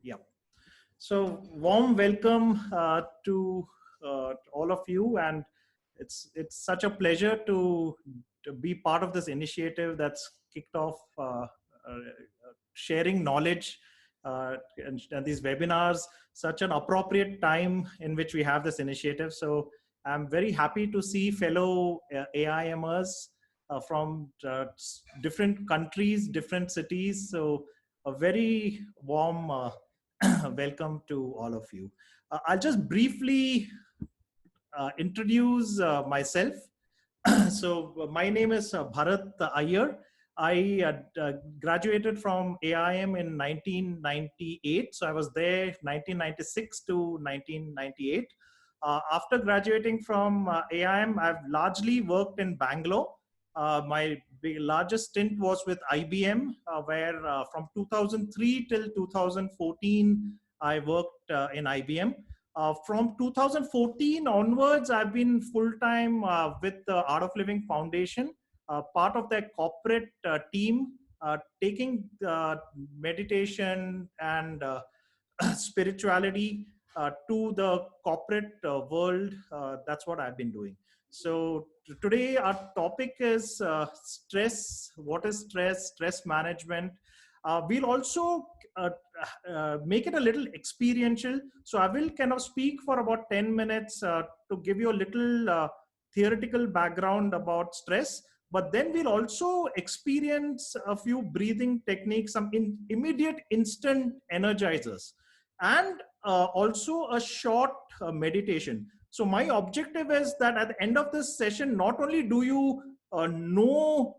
Yeah. So warm welcome to all of you, and it's such a pleasure to be part of this initiative that's kicked off, sharing knowledge and these webinars. Such an appropriate time in which we have this initiative. So I'm very happy to see fellow AIMers from different countries, different cities. So a very warm welcome to all of you. I'll just briefly introduce myself. So my name is Bharat Iyer. I graduated from AIM in 1998. So I was there 1996 to 1998. After graduating from AIM, I've largely worked in Bangalore. My largest stint was with IBM, where from 2003 till 2014, I worked in IBM. From 2014 onwards, I've been full-time with the Art of Living Foundation, part of their corporate team, taking meditation and spirituality to the corporate world. That's what I've been doing. So today our topic is stress. What is stress? Stress management. We'll also make it a little experiential. So I will kind of speak for about 10 minutes to give you a little theoretical background about stress. But then we'll also experience a few breathing techniques, some immediate instant energizers, and also a short meditation. So my objective is that at the end of this session, not only do you know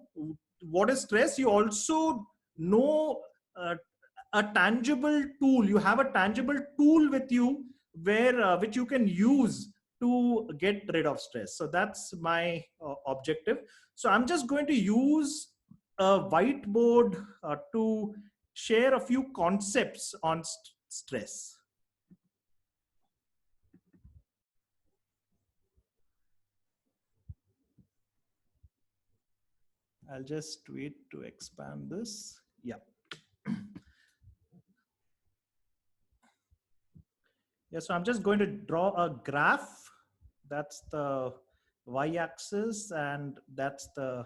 what is stress, you also know a tangible tool. You have a tangible tool with you where which you can use to get rid of stress. So that's my objective. So I'm just going to use a whiteboard to share a few concepts on stress. I'll just wait to expand this. Yeah. Yeah, so I'm just going to draw a graph. That's the y-axis and that's the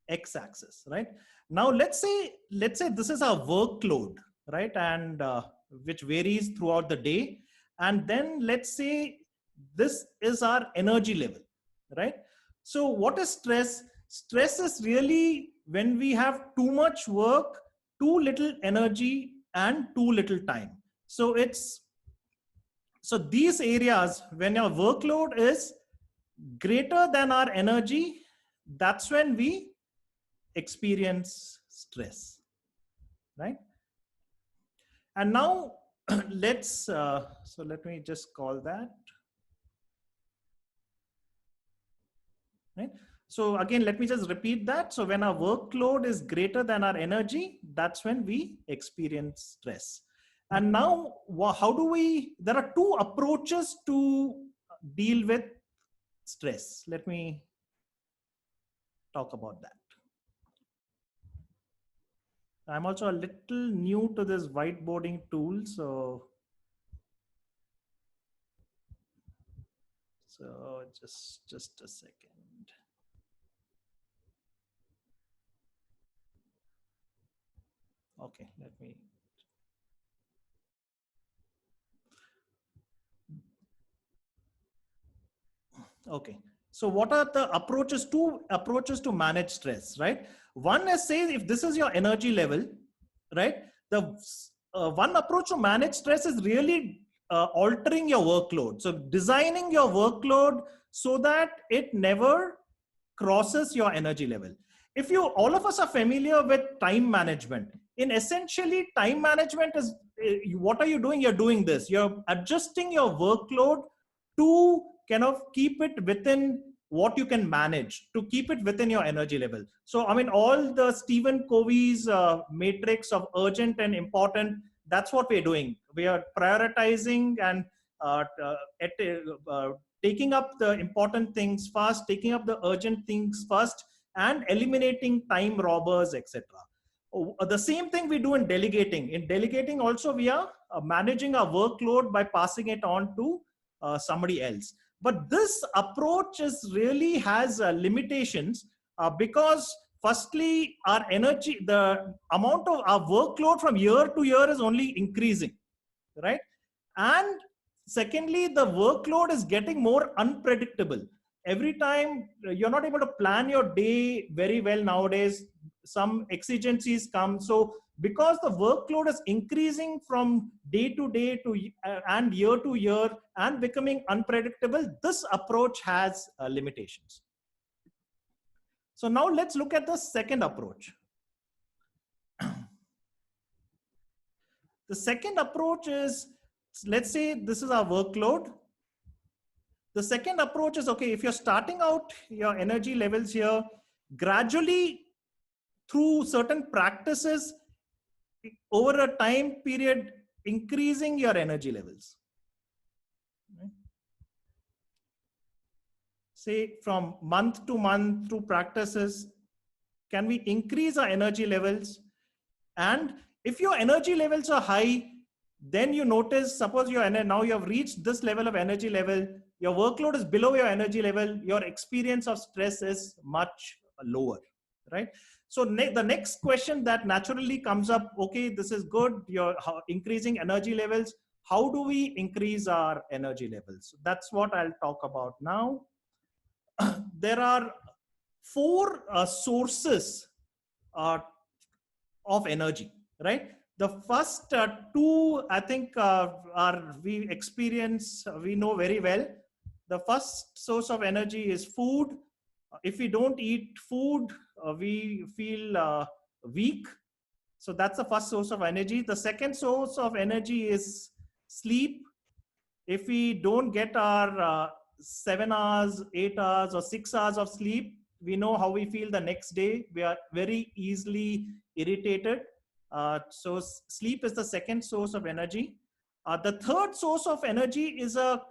x-axis, right? Now let's say this is our workload, right? And which varies throughout the day. And then let's say this is our energy level, right? So what is stress? Stress is really when we have too much work, too little energy, and too little time. So these areas, when your workload is greater than our energy, that's when we experience stress, right? And now so let me just call that, right? So again, let me just repeat that. So when our workload is greater than our energy, that's when we experience stress. And now, how do there are two approaches to deal with stress. Let me talk about that. I'm also a little new to this whiteboarding tool, so just a second. Okay, let me. Okay, so what are the approaches? Two approaches to manage stress, right? One is, say, if this is your energy level, right? The one approach to manage stress is really altering your workload. So designing your workload so that it never crosses your energy level. If all of us are familiar with time management, in essentially time management is, what are you doing? You're doing this. You're adjusting your workload to kind of keep it within what you can manage, to keep it within your energy level. So, I mean, all the Stephen Covey's matrix of urgent and important, that's what we're doing. We are prioritizing and taking up the important things first, taking up the urgent things first, and eliminating time robbers, etc. The same thing we do in delegating. In delegating also, we are managing our workload by passing it on to somebody else. But this approach is really has limitations because firstly, our energy, the amount of our workload from year to year is only increasing, right? And secondly, the workload is getting more unpredictable. Every time you're not able to plan your day very well nowadays, some exigencies come. So because the workload is increasing from day to day to and year to year and becoming unpredictable, this approach has limitations. So now let's look at the second approach. The second approach is, let's say this is our workload. The second approach is, okay, if you're starting out your energy levels here, gradually through certain practices over a time period, increasing your energy levels. Say from month to month through practices, can we increase our energy levels? And if your energy levels are high, then you notice, suppose now you have reached this level of energy level, your workload is below your energy level, your experience of stress is much lower, right? So the next question that naturally comes up, okay, this is good, you're increasing energy levels. How do we increase our energy levels? That's what I'll talk about now. There are four sources of energy, right? The first two, I think, we know very well. The first source of energy is food. If we don't eat food, we feel weak. So that's the first source of energy. The second source of energy is sleep. If we don't get our 7 hours, 8 hours, or 6 hours of sleep, we know how we feel the next day. We are very easily irritated. So sleep is the second source of energy. The third source of energy is a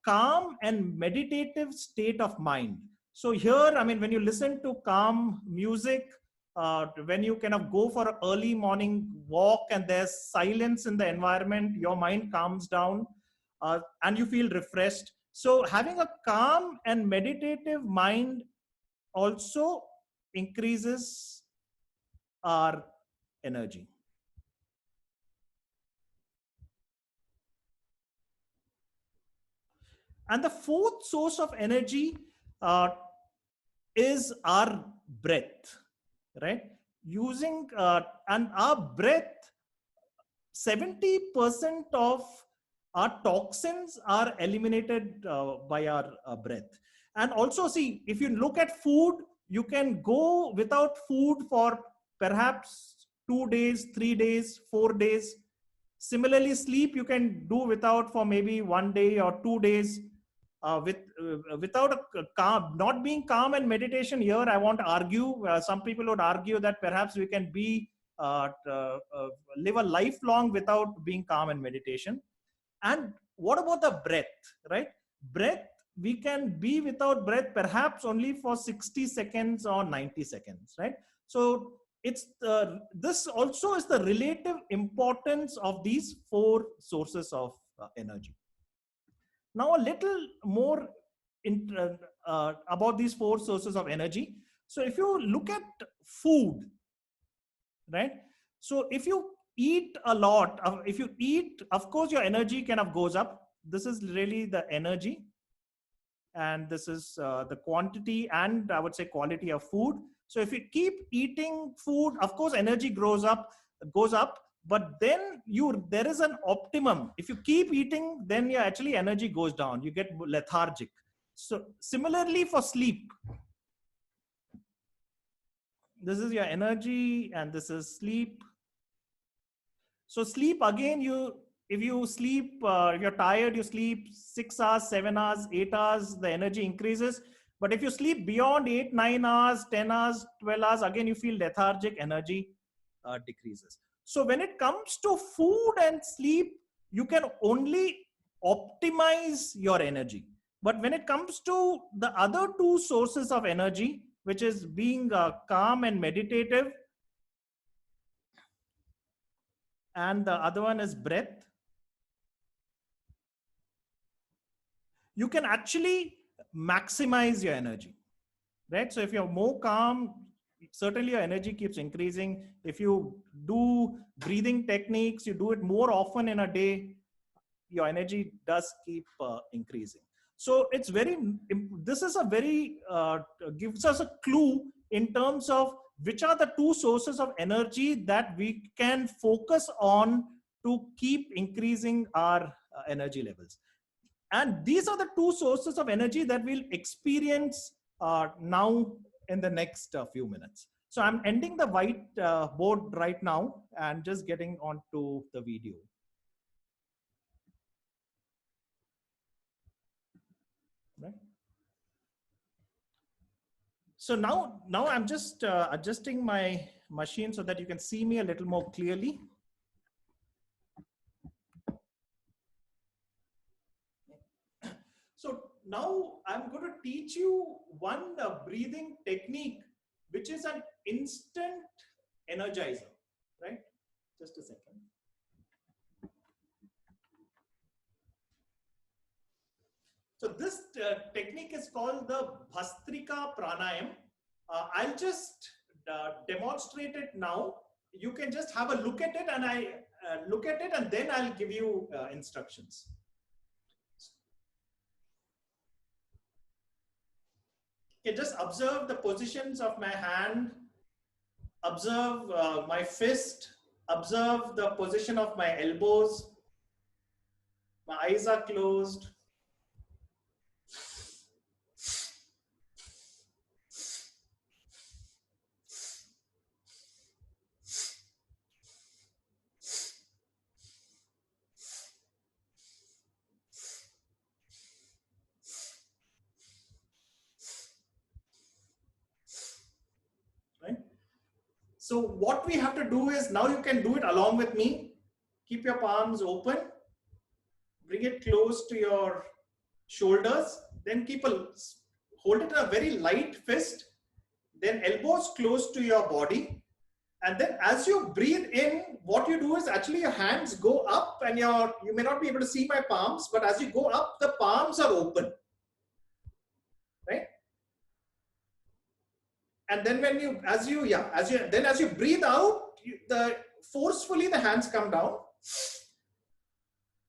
calm and meditative state of mind. So here, I mean, when you listen to calm music, when you kind of go for an early morning walk and there's silence in the environment, your mind calms down and you feel refreshed. So having a calm and meditative mind also increases our energy. And the fourth source of energy is our breath, right? Using and our breath, 70% of our toxins are eliminated by our breath. And also, see, if you look at food, you can go without food for perhaps 2 days, 3 days, 4 days. Similarly, sleep you can do without for maybe 1 day or 2 days. Without a calm, not being calm and meditation here, I want to argue. Some people would argue that perhaps we can live a lifelong without being calm and meditation. And what about the breath, right? Breath, we can be without breath perhaps only for 60 seconds or 90 seconds, right? So it's this also is the relative importance of these four sources of energy. Now a little more about these four sources of energy. So if you look at food, right? So if you eat a lot, if you eat, of course, your energy kind of goes up. This is really the energy. And this is the quantity and I would say quality of food. So if you keep eating food, of course, energy goes up, but then there is an optimum. If you keep eating, then your actually energy goes down. You get lethargic. So similarly for sleep, this is your energy and this is sleep. So sleep again, if you sleep, if you're tired, you sleep 6 hours, 7 hours, 8 hours, the energy increases. But if you sleep beyond 8, 9 hours, 10 hours, 12 hours, again, you feel lethargic, energy decreases. So when it comes to food and sleep, you can only optimize your energy. But when it comes to the other two sources of energy, which is being calm and meditative, and the other one is breath. You can actually maximize your energy, right? So if you're more calm, certainly your energy keeps increasing. If you do breathing techniques, you do it more often in a day, your energy does keep increasing. So it's very, this is a very, gives us a clue in terms of which are the two sources of energy that we can focus on to keep increasing our energy levels. And these are the two sources of energy that we'll experience now in the next few minutes. So I'm ending the white board right now and just getting onto the video. Right. So now I'm just adjusting my machine so that you can see me a little more clearly. So now I'm going to teach you one breathing technique, which is an instant energizer, right? Just a second. So this technique is called the Bhastrika Pranayam. I'll just demonstrate it now. You can just have a look at it, and I look at it, and then I'll give you instructions. You can just observe the positions of my hand, observe my fist, observe the position of my elbows. My eyes are closed. Right? So what we have to do is, now you can do it along with me. Keep your palms open. Bring it close to your shoulders. Then hold it in a very light fist. Then elbows close to your body. And then as you breathe in, what you do is actually your hands go up, and you may not be able to see my palms, but as you go up, the palms are open. Right? And then as you breathe out, forcefully the hands come down,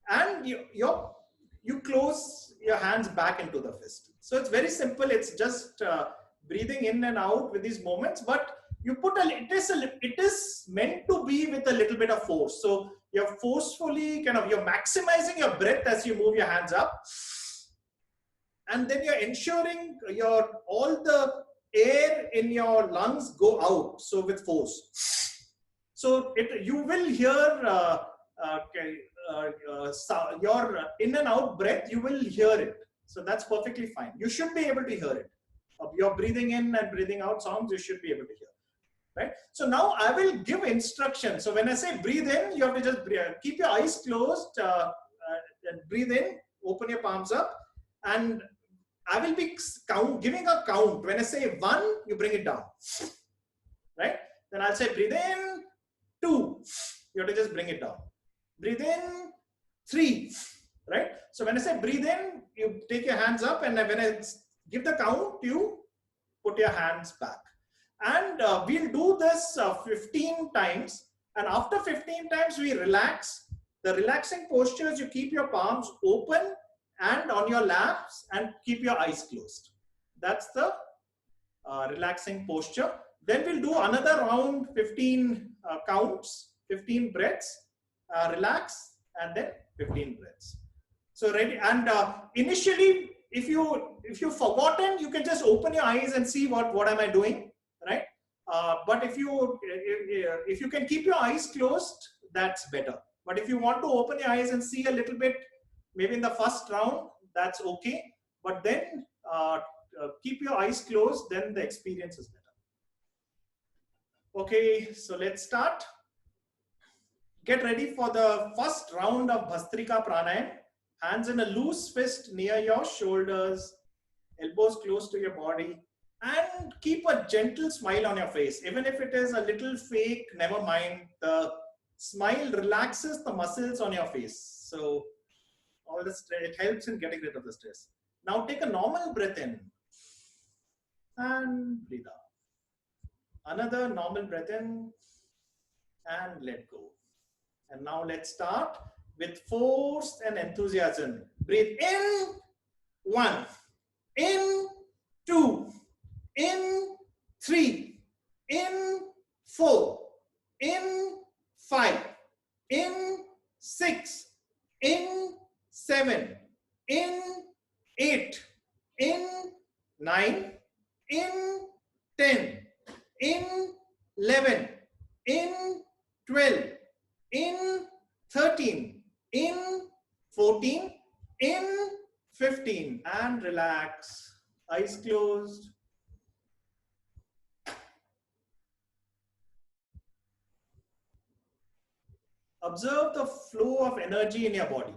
and you close your hands back into the fist. So it's very simple. It's just breathing in and out with these movements, but you it is meant to be with a little bit of force. So you're forcefully you're maximizing your breath as you move your hands up, and then you're ensuring all the air in your lungs go out, so with force. So you will hear your in and out breath, you will hear it. So that's perfectly fine. You should be able to hear it. Your breathing in and breathing out sounds, you should be able to hear. Right? So now I will give instructions. So when I say breathe in, you have to just keep your eyes closed and breathe in, open your palms up, and I will be giving a count. When I say 1, you bring it down. Right? Then I'll say breathe in, 2. You have to just bring it down. Breathe in, 3. Right? So when I say breathe in, you take your hands up, and when I give the count, you put your hands back. And we'll do this 15 times. And after 15 times, we relax. The relaxing postures, you keep your palms open and on your laps and keep your eyes closed. That's the relaxing posture. Then we'll do another round, 15 counts, 15 breaths, relax, and then 15 breaths. So ready. And initially, if you've forgotten, you can just open your eyes and see what am I doing, right? But if you can keep your eyes closed, that's better. But if you want to open your eyes and see a little bit, maybe in the first round, that's okay. But then keep your eyes closed, then the experience is better. Okay, so let's start. Get ready for the first round of Bhastrika Pranayam. Hands in a loose fist near your shoulders, elbows close to your body, and keep a gentle smile on your face. Even if it is a little fake, never mind. The Smile relaxes the muscles on your face. So all the stress, it helps in getting rid of the stress. Now take a normal breath in and breathe out. Another normal breath in and let go. And now let's start with force and enthusiasm. Breathe in, 1, in, 2, in, 3, in, 4, in, 5, in, 6, in, 7, in, 8, in, 9, in, 10, in, 11, in, 12, in, 13, in, 14, in, 15, and relax. Eyes closed. Observe the flow of energy in your body.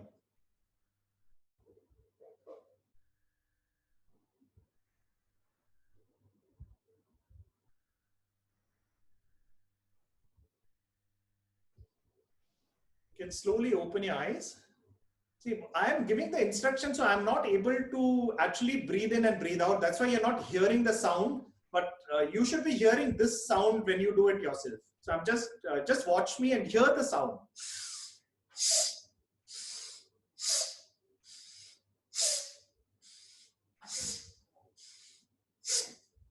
You can slowly open your eyes. See, I am giving the instruction, so I'm not able to actually breathe in and breathe out. That's why you're not hearing the sound, but you should be hearing this sound when you do it yourself. So I'm just watch me and hear the sound.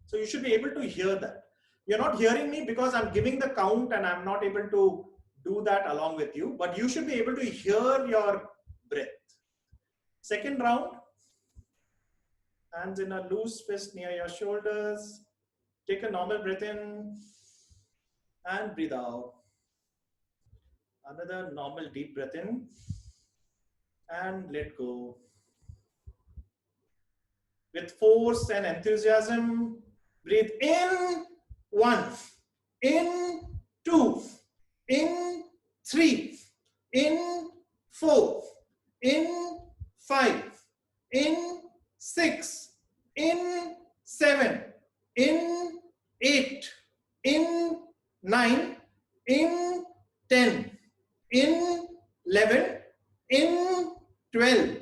So you should be able to hear that. You're not hearing me because I'm giving the count and I'm not able to do that along with you, but you should be able to hear your breath. Second round, hands in a loose fist near your shoulders. Take a normal breath in and breathe out. Another normal deep breath in and let go. With force and enthusiasm, breathe in, 1, in, 2, in, 3, in, 4, in, 5, in, 6, in, 7, in, 8, in, 9, in, 10, in, 11, in, 12,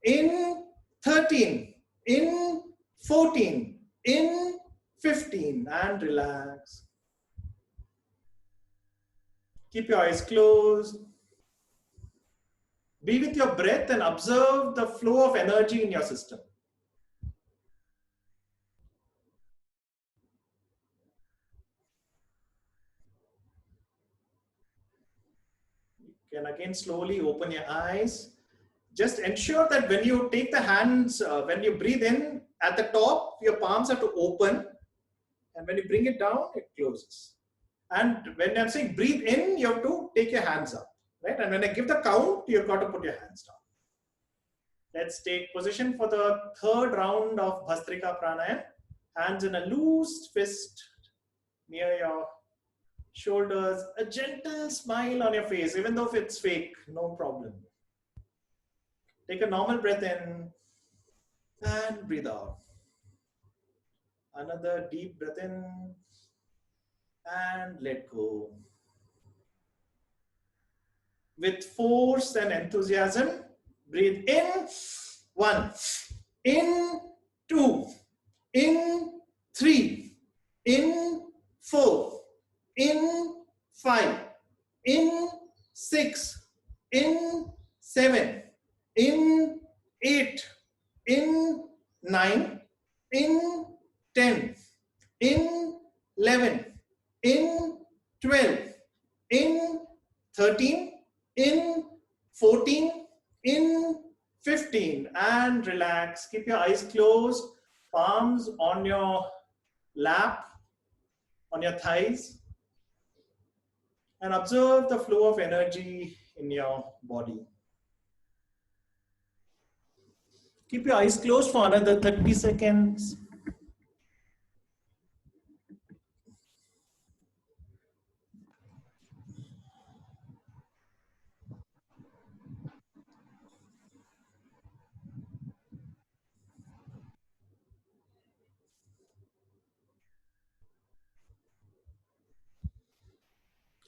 in, 13, in, 14, in, 15, and relax. Keep your eyes closed. Be with your breath and observe the flow of energy in your system. You can again slowly open your eyes. Just ensure that when you take the hands, when you breathe in at the top, your palms have to open, and when you bring it down, it closes. And when I'm saying breathe in, you have to take your hands up, right? And when I give the count, you've got to put your hands down. Let's take position for the third round of Bhastrika Pranayam. Hands in a loose fist near your shoulders. A gentle smile on your face, even though if it's fake, no problem. Take a normal breath in and breathe out. Another deep breath in and let go. With force and enthusiasm, breathe in, 1, in, 2, in, 3, in, 4, in, 5, in, 6, in, 7, in, 8, in, 9, in, 10, in, 11, in, 12, in, 13, in, 14, in, 15, and relax. Keep your eyes closed, palms on your lap, on your thighs, and observe the flow of energy in your body. Keep your eyes closed for another 30 seconds.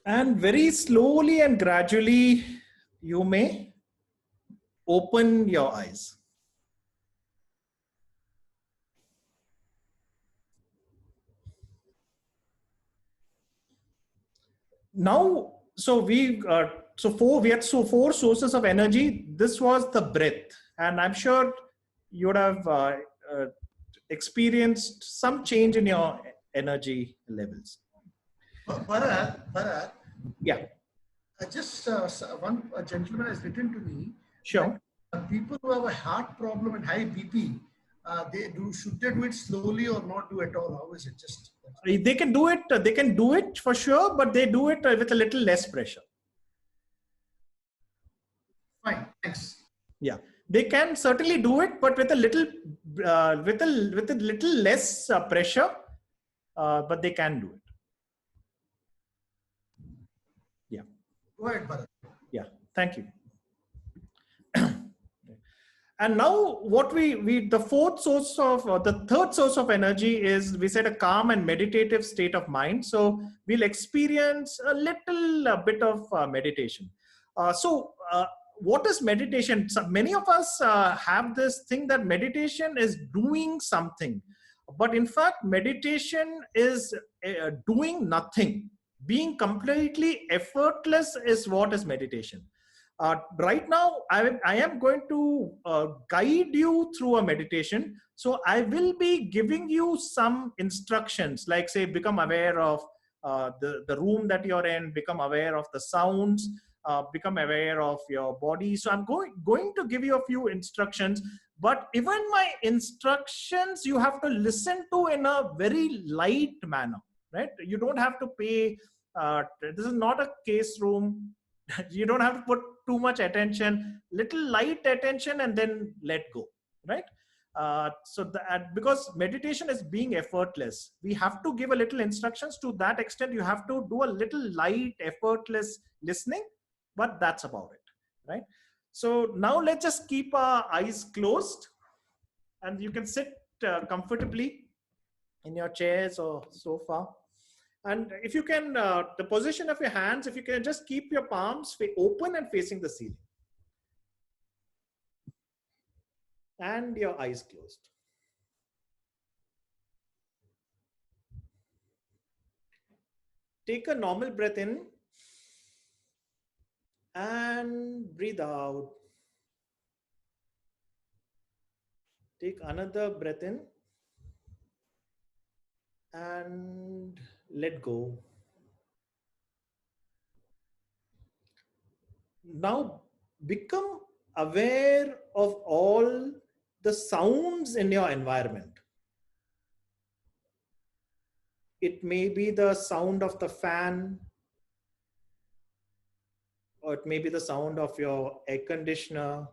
And very slowly and gradually, you may open your eyes. Now, so we had four sources of energy. This was the breath, and I'm sure you would have uh, experienced some change in your energy levels. Bharat, Yeah, just one gentleman has written to me sure. that people who have a heart problem and high BP, should they do it slowly or not do at all? How is it? Just They can do it. They can do it for sure, but they do it with a little less pressure. fine. Thanks. Yeah, they can certainly do it, but with a little, with a little less pressure. But they can do it. Yeah. Go ahead, Bharat. Yeah. Thank you. And now what the fourth source of, or the third source of energy is, we said, a calm and meditative state of mind. So we'll experience a little bit of meditation. What is meditation? So many of us have this thing that meditation is doing something, but in fact, meditation is doing nothing. Being completely effortless is what is meditation. Right now, I am going to guide you through a meditation. So I will be giving you some instructions, like say, become aware of the room that you're in, become aware of the sounds, become aware of your body. So I'm going to give you a few instructions, but even my instructions, you have to listen to in a very light manner, right? You don't have to pay, this is not a case room. You don't have to put too much attention, little light attention, and then let go, right? Because meditation is being effortless, we have to give a little instructions. To that extent, you have to do a little light effortless listening, but that's about it, right? So now let's just keep our eyes closed, and you can sit comfortably in your chairs or sofa. And if you can, the position of your hands, if you can just keep your palms open and facing the ceiling, and your eyes closed. Take a normal breath in and breathe out. Take another breath in and let go. Now become aware of all the sounds in your environment. It may be the sound of the fan, or it may be the sound of your air conditioner.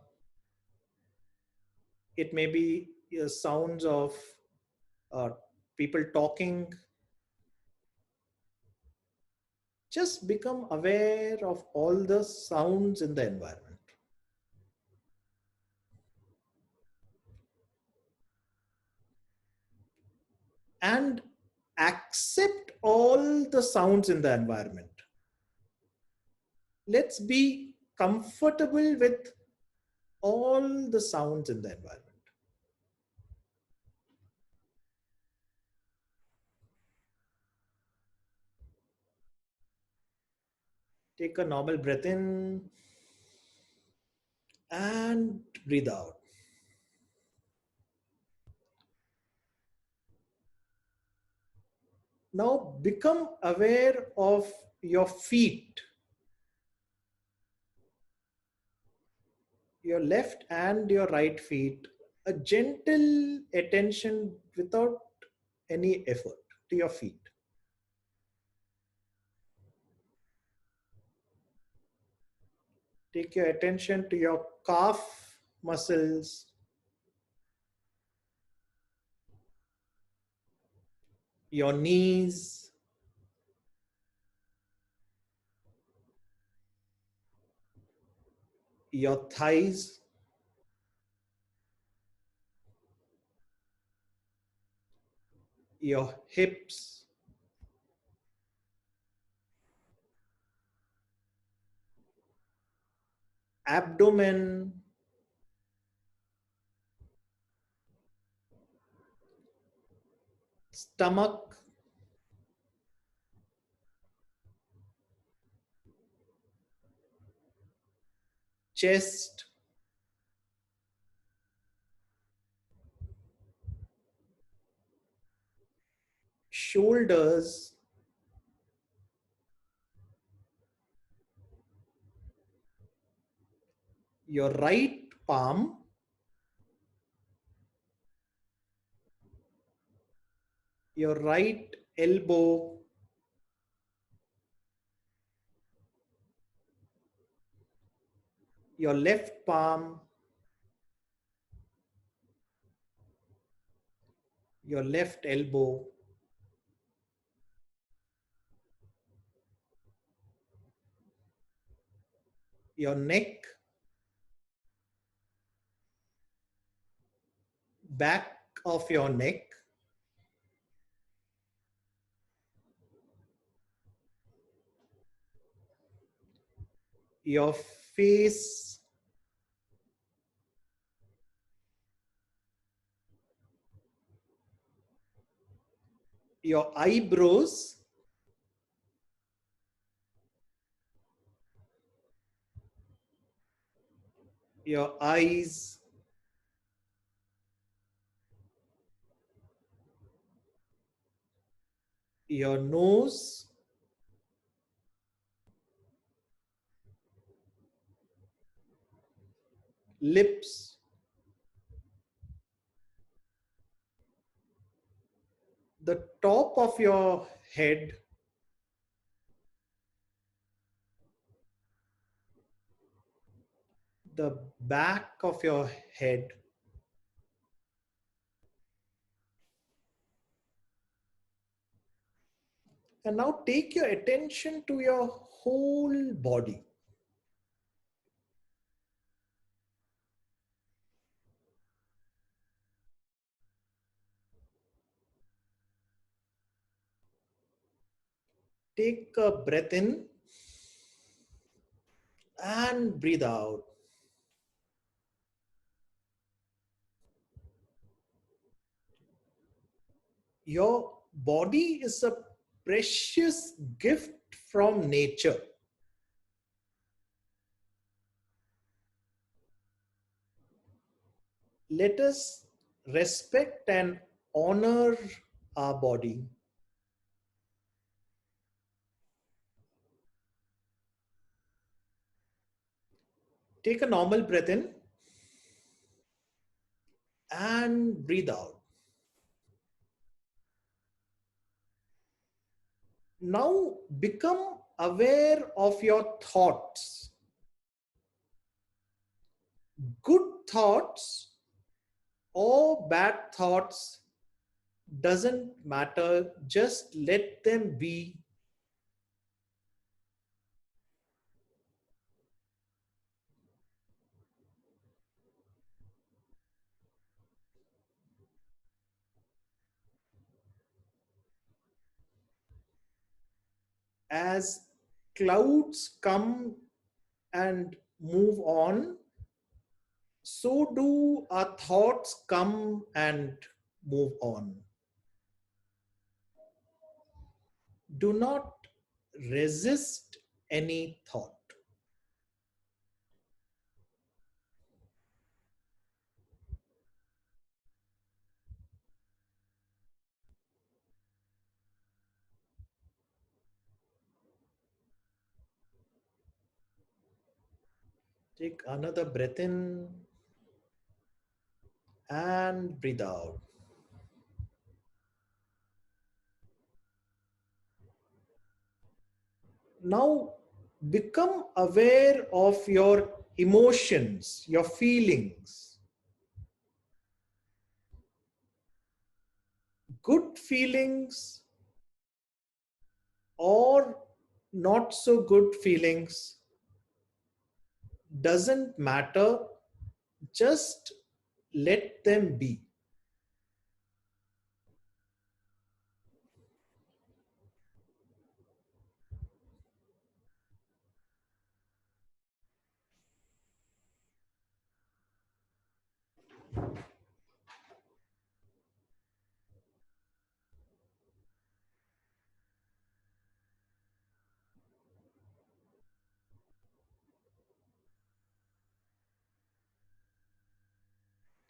It may be sounds of uh, people talking. Just become aware of all the sounds in the environment. And accept all the sounds in the environment. Let's be comfortable with all the sounds in the environment. Take a normal breath in and breathe out. Now become aware of your feet, your left and your right feet. A gentle attention without any effort to your feet. Take your attention to your calf muscles, your knees, your thighs, your hips, abdomen, stomach, chest, shoulders, your right palm, your right elbow, your left palm, your left elbow, your neck, back of your neck, your face, your eyebrows, your eyes, your nose, lips, the top of your head, the back of your head, and now take your attention to your whole body. Take a breath in and breathe out. Your body is a precious gift from nature. Let us respect and honor our body. Take a normal breath in and breathe out. Now become aware of your thoughts. Good thoughts or bad thoughts doesn't matter, just let them be. As clouds come and move on, so do our thoughts come and move on. Do not resist any thought. Take another breath in and breathe out. Now become aware of your emotions, your feelings. Good feelings or not so good feelings doesn't matter, just let them be.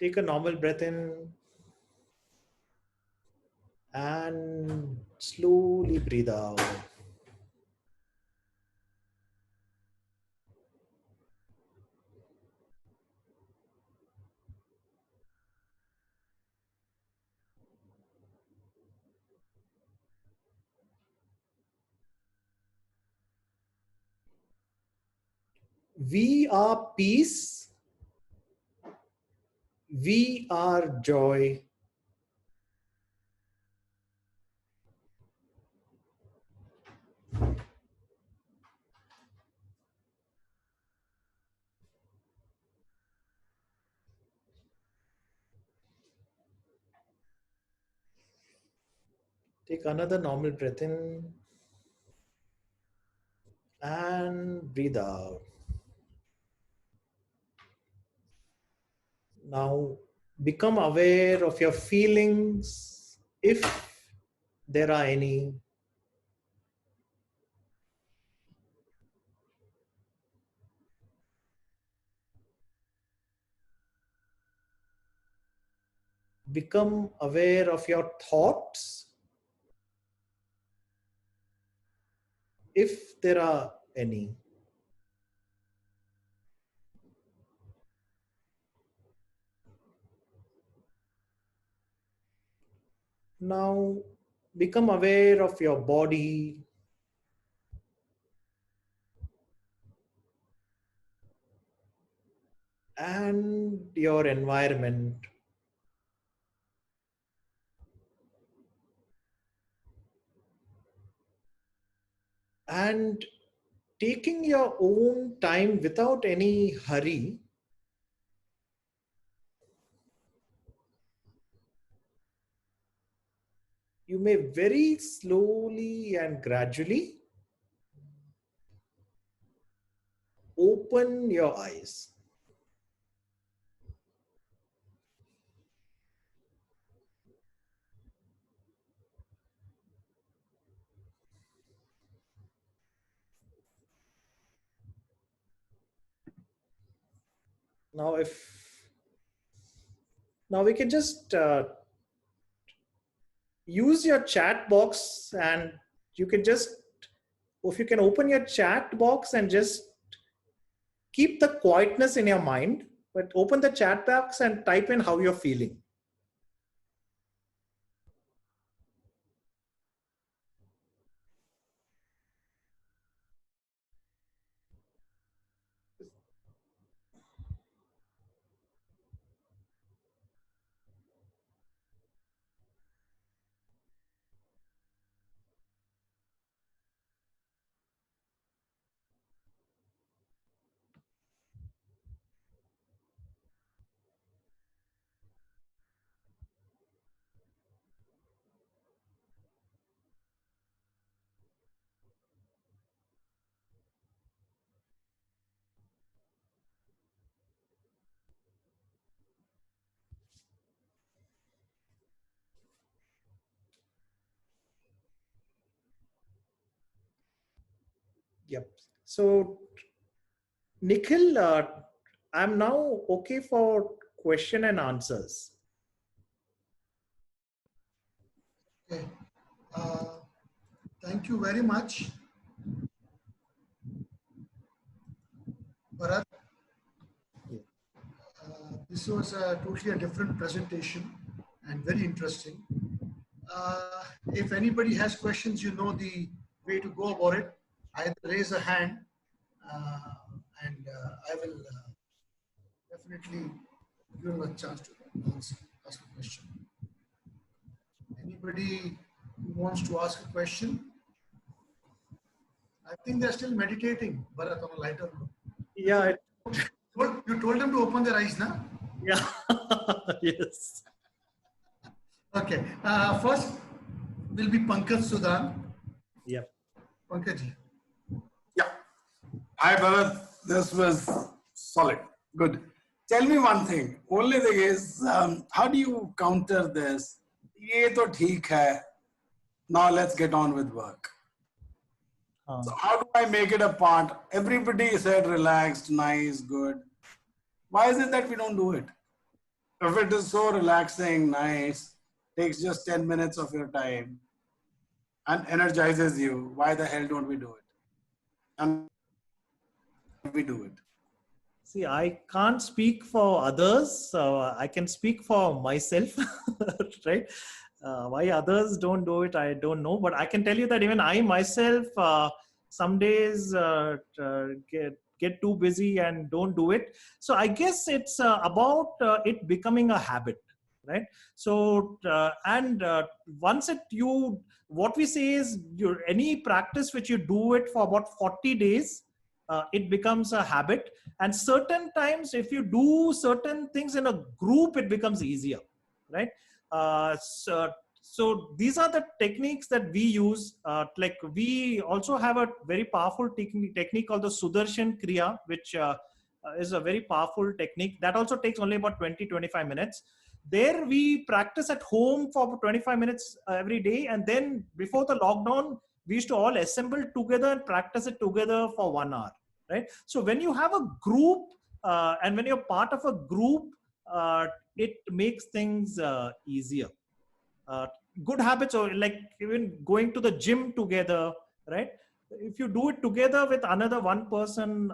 Take a normal breath in and slowly breathe out. We are peace. We are joy. Take another normal breath in and breathe out. Now become aware of your feelings if there are any. Become aware of your thoughts if there are any. Now become aware of your body and your environment. And taking your own time without any hurry, you may very slowly and gradually open your eyes. Now, if now we can just use your chat box, and you can just, if you can open your chat box and just keep the quietness in your mind, but open the chat box and type in how you're feeling. Yep. So, Nikhil, I'm now okay for question and answers. Okay. Uh, Thank you very much, Bharat. This was totally a different presentation and very interesting. If anybody has questions, you know the way to go about it. Either raise a hand uh, and I will definitely give you a chance to ask a question. Anybody who wants to ask a question? I think they're still meditating, Bharat, on a lighter note. Yeah. You told them to open their eyes, now? Yeah. Yes. Okay. First will be Pankaj Sudan. Yep. Pankaj. Yeah. Hi, Bharat. This was solid. Good. Tell me one thing. Only thing is, how do you counter this? Ye to theek hai. Now let's get on with work. So how do I make it a part? Everybody said relaxed, nice, good. Why is it that we don't do it? If it is so relaxing, nice, takes just 10 minutes of your time and energizes you, why the hell don't we do it? And we do it. See, I can't speak for others. So I can speak for myself, right? Why others don't do it, I don't know. But I can tell you that even I myself, some days get too busy and don't do it. So I guess it's about it becoming a habit, right? So once what we say is, any practice which you do it for about 40 days, it becomes a habit. And certain times, if you do certain things in a group, it becomes easier, right? So these are the techniques that we use. Like, we also have a very powerful technique called the Sudarshan Kriya, which is a very powerful technique that also takes only about 20-25 minutes. There we practice at home for 25 minutes every day, and then before the lockdown, we used to all assemble together and practice it together for 1 hour, right? So when you have a group, and when you're part of a group, it makes things easier. Good habits, or like even going to the gym together, right? If you do it together with another person,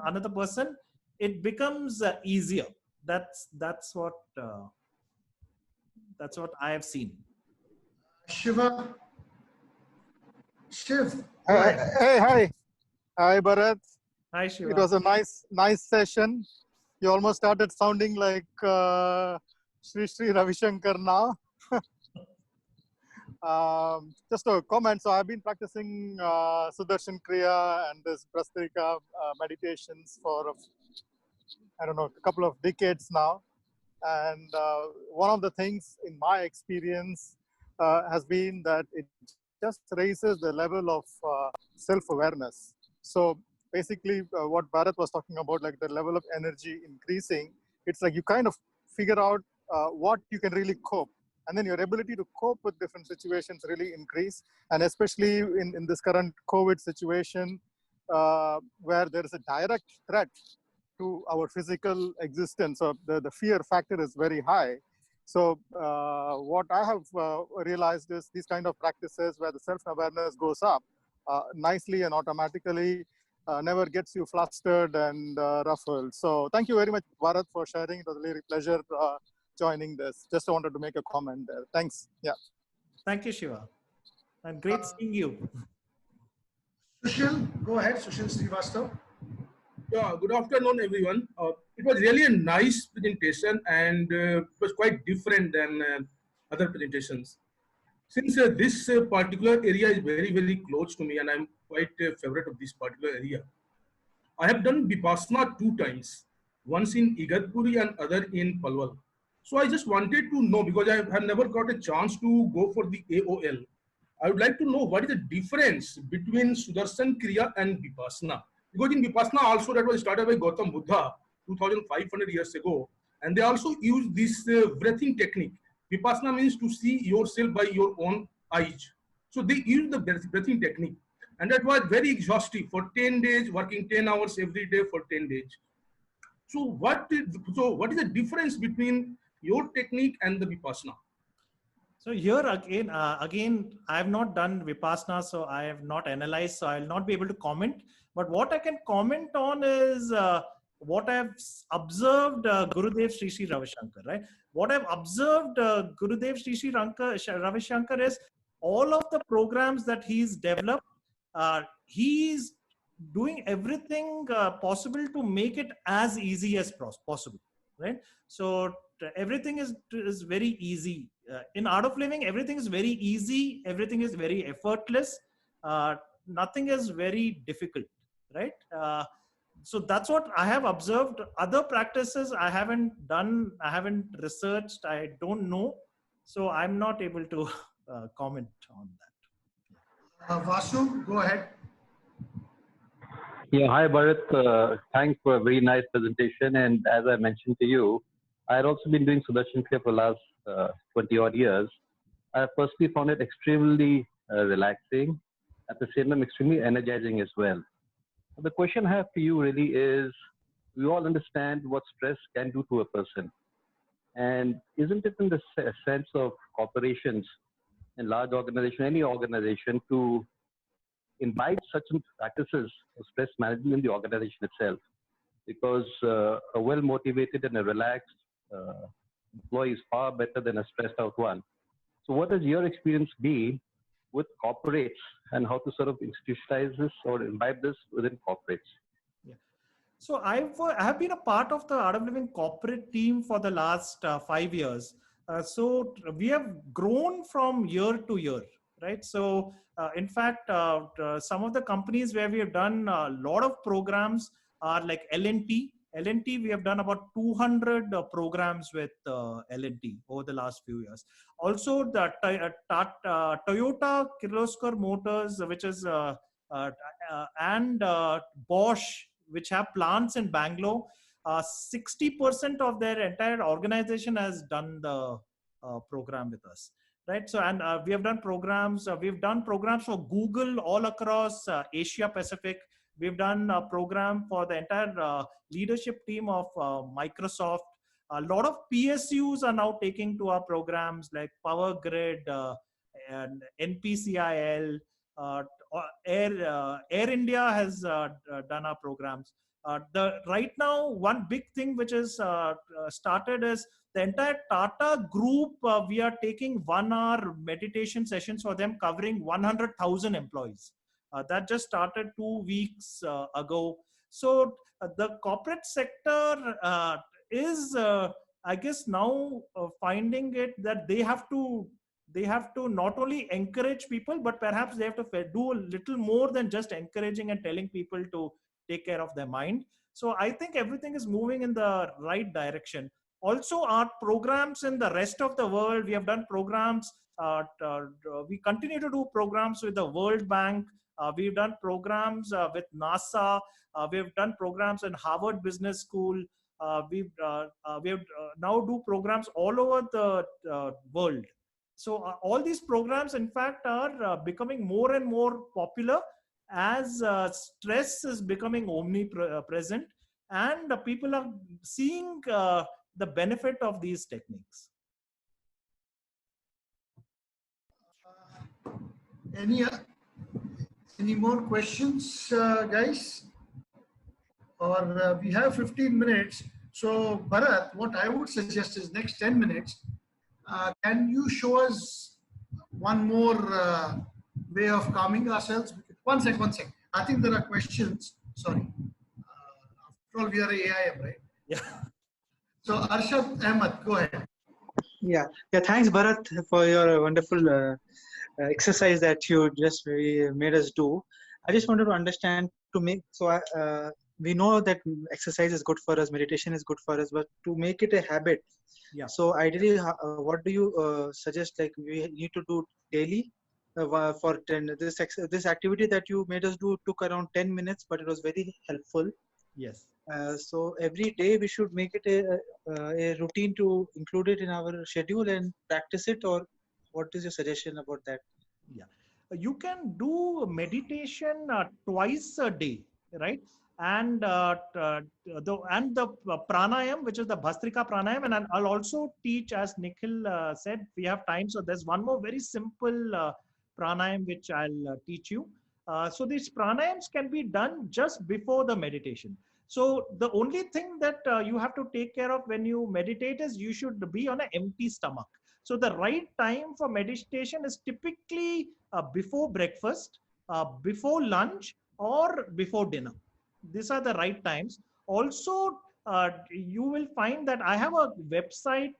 it becomes easier. That's what I have seen. Shiva, Shiv, go ahead. Hey, hi, Bharat. Hi, It Shiva. was a nice session. You almost started sounding like Sri Ravi Shankar now. Just a comment. So I've been practicing Sudarshan Kriya and this Prastrika meditations for I don't know, a couple of decades now. And one of the things in my experience has been that it just raises the level of self-awareness. So basically what Bharat was talking about, like the level of energy increasing, it's like you kind of figure out what you can really cope. And then your ability to cope with different situations really increase. And especially in this current COVID situation, where there is a direct threat to our physical existence, so the fear factor is very high. So what I have realized is these kind of practices where the self-awareness goes up nicely and automatically never gets you flustered and ruffled. So thank you very much, Bharat, for sharing. It was a really pleasure joining this. Just wanted to make a comment there. Thanks. Yeah. Thank you, Shiva. And great seeing you. Sushil, go ahead. Sushil Srivastav. Yeah, good afternoon, everyone. It was really a nice presentation, and it was quite different than other presentations. Since this particular area is very, very close to me, and I'm quite a favorite of this particular area, I have done Vipassana 2 times, once in Igatpuri and other in Palwal. So I just wanted to know, because I have never got a chance to go for the AOL, I would like to know what is the difference between Sudarshan Kriya and Vipassana. Because in Vipassana also, that was started by Gautam Buddha 2500 years ago, and they also use this breathing technique. Vipassana means to see yourself by your own eyes. So they use the breathing technique, and that was very exhaustive for 10 days, working 10 hours every day for 10 days. So what is the difference between your technique and the Vipassana? So here again, I have not done Vipassana, so I have not analyzed, so I'll not be able to comment. But what I can comment on is what I've observed Gurudev Sri Sri Ravi Shankar, right? What I've observed Gurudev Sri Sri Ravi Shankar is all of the programs that he's developed, he's doing everything possible to make it as easy as possible, right? So everything is very easy. In Art of Living, everything is very easy, everything is very effortless, nothing is very difficult, right? So that's what I have observed. Other practices I haven't done, I haven't researched, I don't know, so I'm not able to comment on that. Vasu, go ahead. Yeah, hi Bharat. Thanks for a very nice presentation. And as I mentioned to you, I had also been doing Sudarshan Kriya for the last 20 odd years. I personally found it extremely relaxing, at the same time extremely energizing as well. The question I have for you really is, we all understand what stress can do to a person. And isn't it in the sense of corporations and large organization, any organization, to imbibe such practices of stress management in the organization itself? Because a well-motivated and a relaxed employee is far better than a stressed out one. So what has your experience been with corporates and how to sort of institutionalize this or imbibe this within corporates? Yeah. So I have been a part of the Art of Living corporate team for the last 5 years. So we have grown from year to year, right? So in fact, some of the companies where we have done a lot of programs are like L&T. L&T, we have done about 200 programs with L&T over the last few years. Also, the Toyota Kirloskar Motors, which is and Bosch, which have plants in Bangalore, 60% of their entire organization has done the program with us, right? So, and we have done programs. We've done programs for Google all across Asia Pacific. We've done a program for the entire leadership team of Microsoft. A lot of PSUs are now taking to our programs like Power Grid and NPCIL. Air India has done our programs. Right now, one big thing which is started is the entire Tata group. We are taking 1 hour meditation sessions for them, covering 100,000 employees. That just started 2 weeks ago. So the corporate sector is, I guess, now finding it that they have to not only encourage people, but perhaps they have to do a little more than just encouraging and telling people to take care of their mind. So I think everything is moving in the right direction. Also, our programs in the rest of the world, we have done programs. We continue to do programs with the World Bank. We've done programs with NASA. We've done programs in Harvard Business School. We've now do programs all over the world. So all these programs, in fact, are becoming more and more popular as stress is becoming omnipresent, and people are seeing the benefit of these techniques. Any more questions, guys? Or we have 15 minutes. So Bharat, what I would suggest is next 10 minutes, can you show us one more way of calming ourselves? One sec. I think there are questions. Sorry. After all, we are AIM, right? Yeah. So Arshad Ahmed, go ahead. Yeah. Thanks, Bharat, for your wonderful exercise that you just made us do. I just wanted to understand we know that exercise is good for us, meditation is good for us, but to make it a habit. Yeah. So ideally, what do you suggest? Like we need to do daily for 10. This activity that you made us do took around 10 minutes, but it was very helpful. Yes. So every day we should make it a routine to include it in our schedule and practice it, or what is your suggestion about that? Yeah, you can do meditation twice a day, right? And the pranayam, which is the Bhastrika pranayam, and I'll also teach, as Nikhil said, we have time. So there's one more very simple pranayam which I'll teach you. So these pranayams can be done just before the meditation. So the only thing that you have to take care of when you meditate is you should be on an empty stomach. So the right time for meditation is typically before breakfast, before lunch, or before dinner. These are the right times. Also, you will find that I have a website.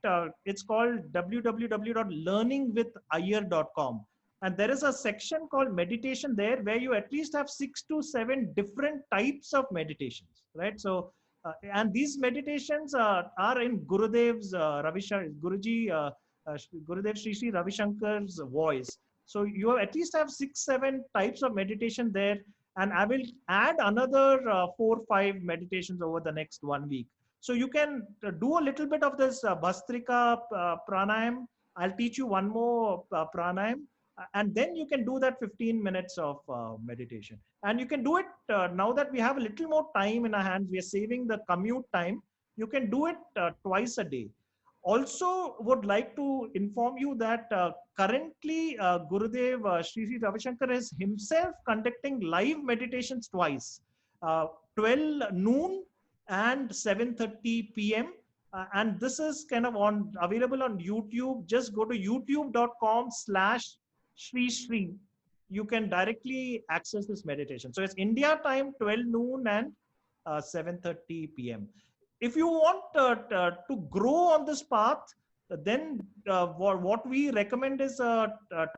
It's called www.learningwithiyer.com. And there is a section called meditation there, where you at least have 6 to 7 different types of meditations, right? So, and these meditations are in Gurudev's Gurudev Sri Sri Ravi Shankar's voice. So you at least have 6, 7 types of meditation there. And I will add another 4 or 5 meditations over the next 1 week. So you can do a little bit of this Bhastrika pranayam. I'll teach you one more pranayam. And then you can do that 15 minutes of meditation. And you can do it now that we have a little more time in our hands. We are saving the commute time. You can do it twice a day. Also, would like to inform you that currently Gurudev Sri Sri Ravi Shankar is himself conducting live meditations twice, 12 noon and 7:30 p.m. And this is kind of available on YouTube. Just go to youtube.com/Sri Sri. You can directly access this meditation. So it's India time, 12 noon and 7:30 p.m. If you want to grow on this path, then what we recommend is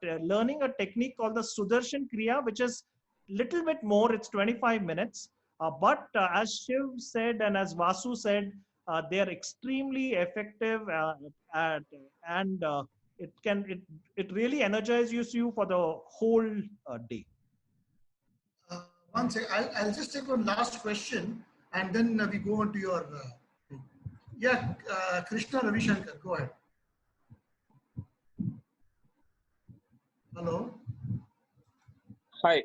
learning a technique called the Sudarshan Kriya, which is little bit more. It's 25 minutes. But as Shiv said and as Vasu said, they are extremely effective and it really energizes you for the whole day. One second, I'll just take one last question and then we go on to your. Krishna Ravi Shankar, go ahead. Hello. Hi,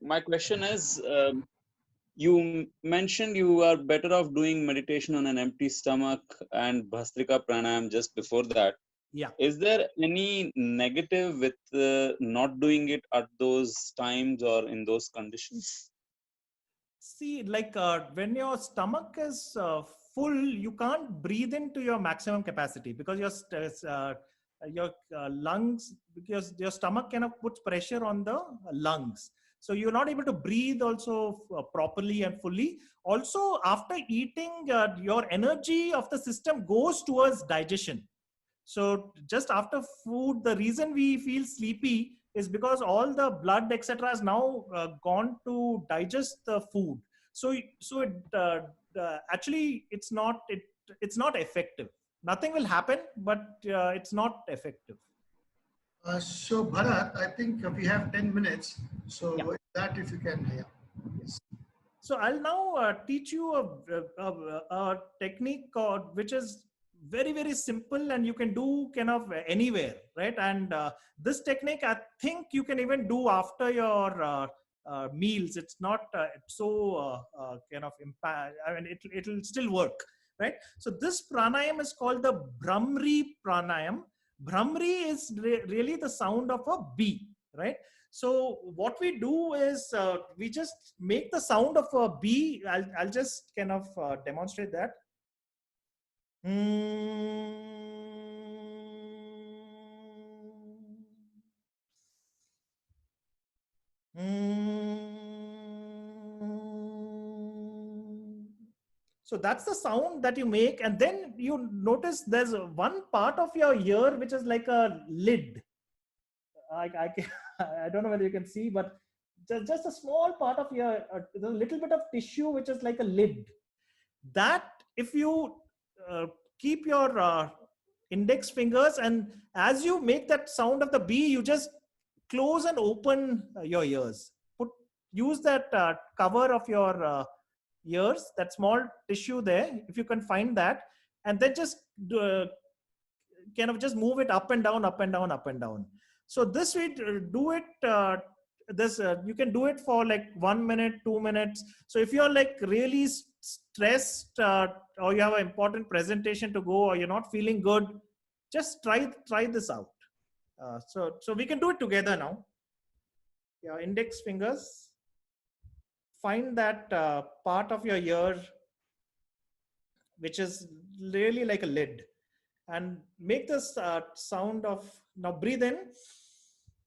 my question is, you mentioned you are better off doing meditation on an empty stomach and Bhastrika Pranayam just before that. Yeah. Is there any negative with not doing it at those times or in those conditions? See, like when your stomach is full, you can't breathe into your maximum capacity because your lungs, because your stomach kind of puts pressure on the lungs. So you're not able to breathe also properly and fully. Also, after eating, your energy of the system goes towards digestion. So just after food, the reason we feel sleepy is because all the blood, etc., has now gone to digest the food. So actually, it's not effective. Nothing will happen, but it's not effective. So Bharat, I think we have 10 minutes. So if you can, yes. So I'll now teach you a technique which is very, very simple and you can do kind of anywhere, right? And this technique, I think you can even do after your meals. It's not so kind of impact. I mean, it'll still work, right? So this pranayam is called the Bhramri pranayam. Bhramri is really the sound of a bee, right? So what we do is we just make the sound of a bee. I'll just kind of demonstrate that. So that's the sound that you make, and then you notice there's one part of your ear which is like a lid. I don't know whether you can see, but just a small part of your, there's a little bit of tissue which is like a lid. That if you keep your index fingers, and as you make that sound of the bee, you just close and open your ears. Use that cover of your ears, that small tissue there, if you can find that, and then just kind of just move it up and down, up and down, up and down. So this way, do it. You can do it for like 1 minute, 2 minutes. So if you're like really stressed or you have an important presentation to go, or you're not feeling good, just try this out. So we can do it together now. Your index fingers, find that part of your ear which is really like a lid, and make this sound of, now breathe in,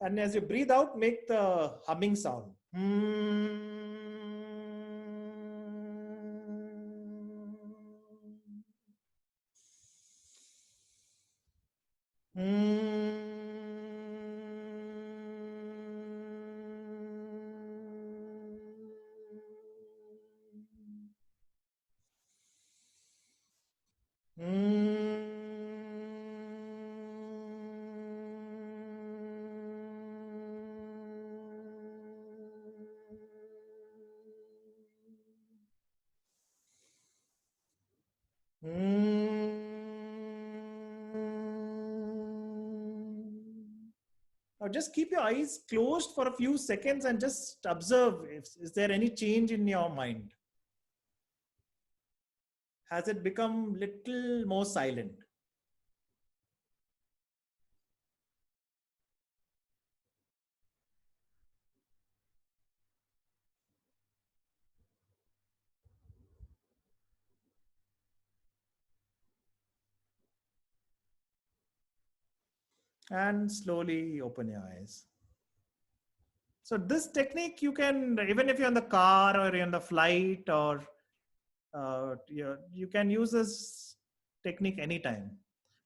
and as you breathe out, make the humming sound. Now just keep your eyes closed for a few seconds and just observe, is there any change in your mind? Has it become little more silent? And slowly open your eyes. So this technique you can, even if you're in the car or you're in the flight, or you can use this technique anytime.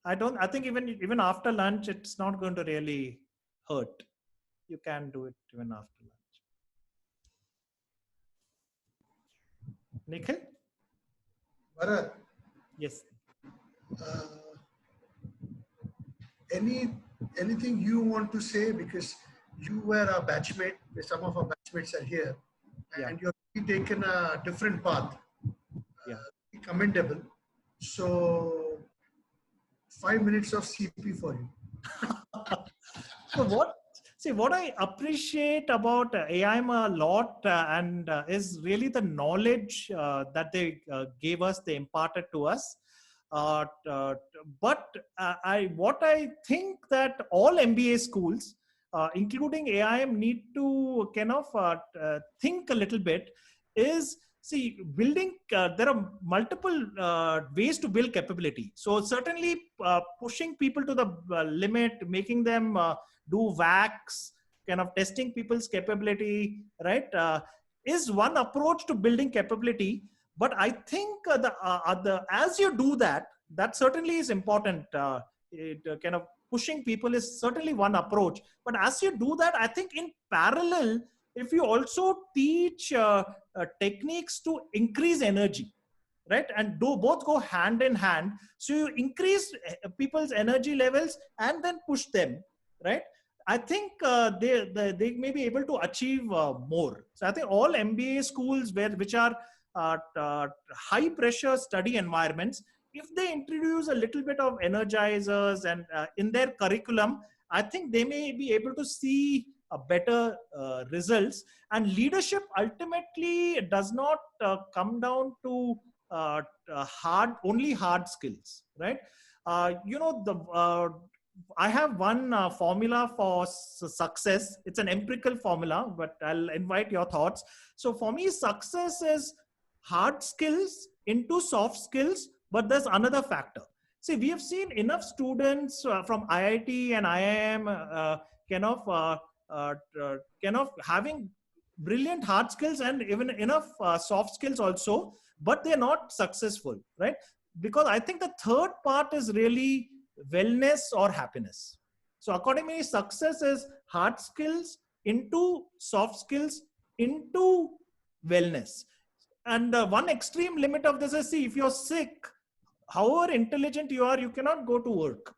I think even after lunch, it's not going to really hurt. You can do it even after lunch. Nikhil? Bharat, Yes. uh, anything you want to say, because you were a batchmate, some of our batchmates are here, and Yeah. you've taken a different path. Yeah. Commendable. So 5 minutes of CP for you. So what I appreciate about AIM a lot and is really the knowledge that they gave us, they imparted to us. But what I think that all MBA schools, including AIM, need to kind of think a little bit is, see, building, there are multiple ways to build capability. So certainly pushing people to the limit, making them do wax, kind of testing people's capability, right, is one approach to building capability. But I think as you do that, that certainly is important. Kind of pushing people is certainly one approach. But as you do that, I think in parallel, if you also teach techniques to increase energy, right, and do both go hand in hand, so you increase people's energy levels and then push them, right, I think they may be able to achieve more. So I think all MBA schools which are high pressure study environments, if they introduce a little bit of energizers and in their curriculum, I think they may be able to see a better results. And leadership ultimately does not come down to only hard skills, right? I have one formula for success. It's an empirical formula, but I'll invite your thoughts. So for me, success is hard skills into soft skills, but there's another factor. See, we have seen enough students from IIT and IIM kind of having brilliant hard skills and even enough soft skills also, but they're not successful, right? Because I think the third part is really wellness or happiness. So accordingly, success is hard skills into soft skills into wellness. And one extreme limit of this is, see, if you're sick, however intelligent you are, you cannot go to work,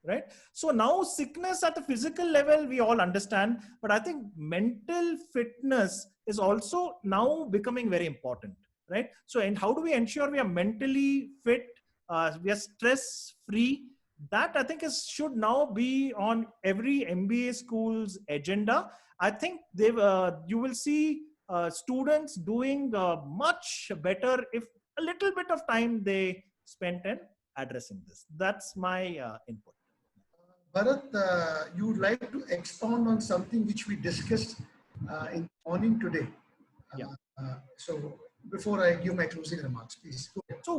right? So now sickness at the physical level, we all understand, but I think mental fitness is also now becoming very important, right? So, and how do we ensure we are mentally fit, we are stress free? That I think should now be on every MBA school's agenda. I think you will see students doing much better if a little bit of time they spent in addressing this. That's my input. Bharat, you would like to expound on something which we discussed in the morning today. Yeah. So before I give my closing remarks, please go ahead. So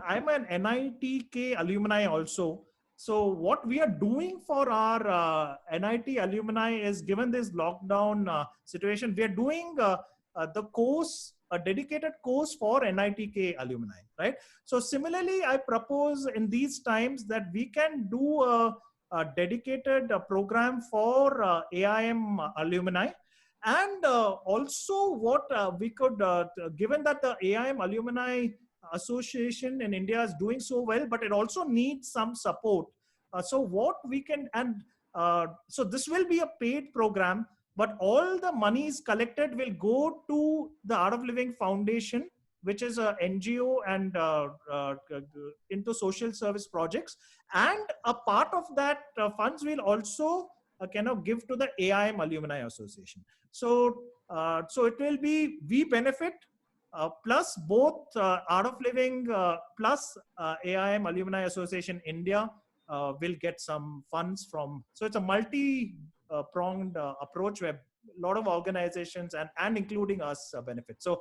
I'm an NITK alumni also. So what we are doing for our NIT alumni is, given this lockdown situation, we are doing the course, a dedicated course for NITK alumni, right? So similarly, I propose in these times that we can do a dedicated program for AIM alumni. And also what we could, given that the AIM Alumni Association in India is doing so well, but it also needs some support. So what we can, and so this will be a paid program, but all the monies collected will go to the Art of Living Foundation, which is a NGO and into social service projects. And a part of that funds will also give to the AIM Alumni Association. So, so it will be, we benefit plus both Art of Living plus AIM Alumni Association India will get some funds from. So it's a multi-pronged approach where a lot of organizations and including us benefit. So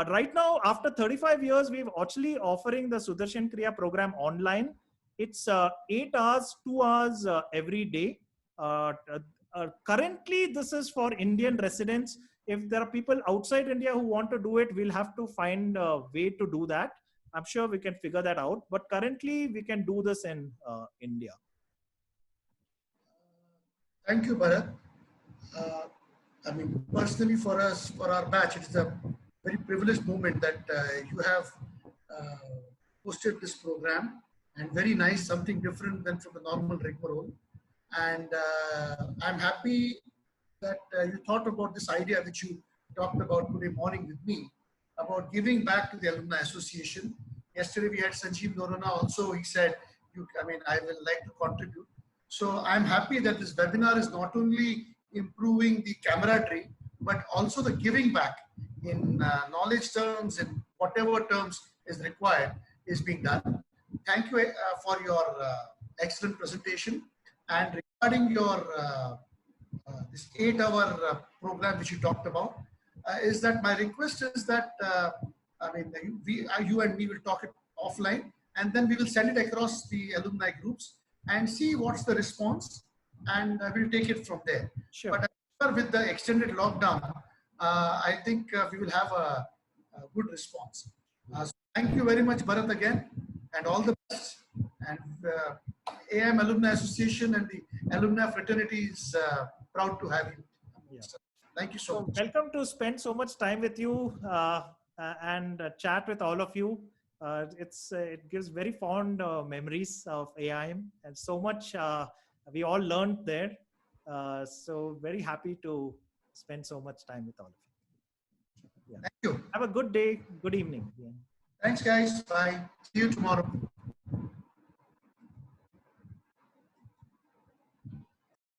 right now, after 35 years, we're actually offering the Sudarshan Kriya program online. It's 8 hours, 2 hours every day. Currently, this is for Indian residents. If there are people outside India who want to do it, we'll have to find a way to do that. I'm sure we can figure that out. But currently, we can do this in India. Thank you, Bharat. I mean, personally for us, for our batch, it is a very privileged moment that you have hosted this program, and very nice, something different than from the normal rigmarole. And I'm happy that you thought about this idea which you talked about today morning with me, about giving back to the Alumni Association. Yesterday we had Sanjeev Norana also. He said, I will like to contribute. So I'm happy that this webinar is not only improving the camaraderie, but also the giving back in knowledge terms and whatever terms is required is being done. Thank you for your excellent presentation. And regarding your this 8-hour program which you talked about, is that my request is that you and me will talk it offline, and then we will send it across the alumni groups and see what's the response, and we'll take it from there. Sure. But with the extended lockdown, I think we will have a good response. So thank you very much, Bharat, again, and all the best. And AIM Alumni Association and the alumni fraternity is proud to have you. Yeah. Thank you so much. Welcome to spend so much time with you and chat with all of you. It gives very fond memories of AIM, and so much we all learned there. So very happy to spend so much time with all of you. Yeah. Thank you. Have a good day, good evening. Yeah. Thanks, guys. Bye. See you tomorrow.